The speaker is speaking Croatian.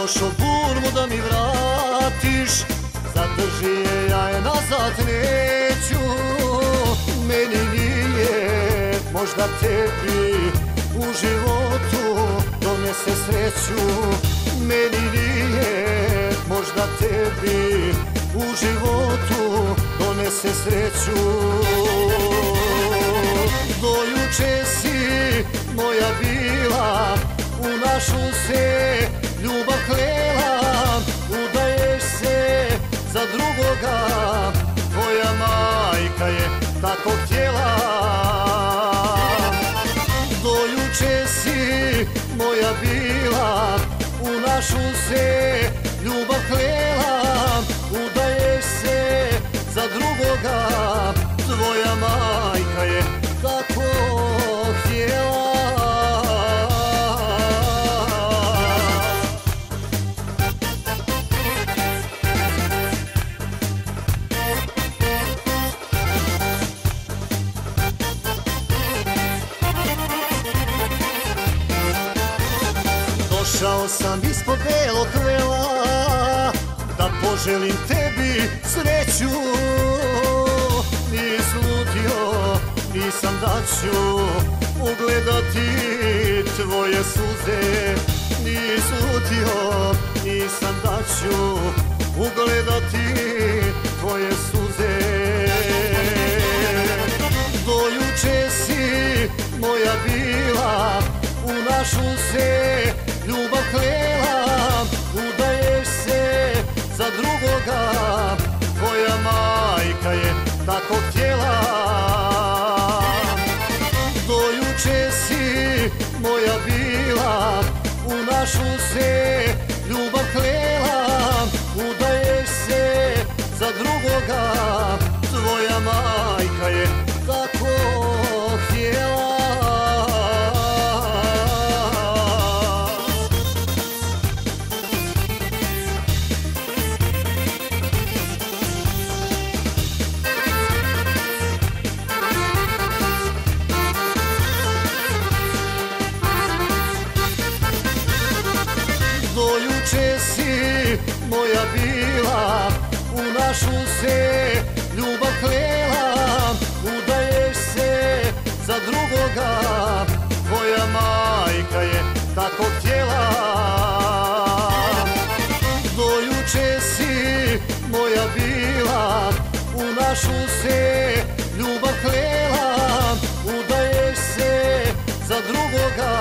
došao burmu da mi vratiš, zadrži je, ja je nazad neću. Meni nije, možda tebi u životu donese sreću. Meni nije, možda tebi u životu donese sreću. Do juče si moja bila, u našu se ljubav klela. Udaješ se za drugoga, tvoja majka je tako htjela. Do juče si moja bila, u našu se ljubav klela. Udaješ se za drugoga, tvoja majka je tako htjela. Došao sam ispod belog vela da poželim tebi sreću. Nislutio, nisam da ću ugledati tvoje suze. Nislutio, nisam da ću ugledati tvoje suze. Do juče si moja bila, u našu se ljubav klela. Udaješ se za drugoga, tvoja majka je tako htjela. Do juče si moja bila, u našu se ljubav klela. Udaješ se za drugoga, tvoja majka je tako htjela. Do juče si moja bila, u našu se ljubav klela. Udaješ se za drugoga, tvoja majka je tako htjela. Do juče si moja bila, u našu se ljubav klela. Udaješ se za drugoga,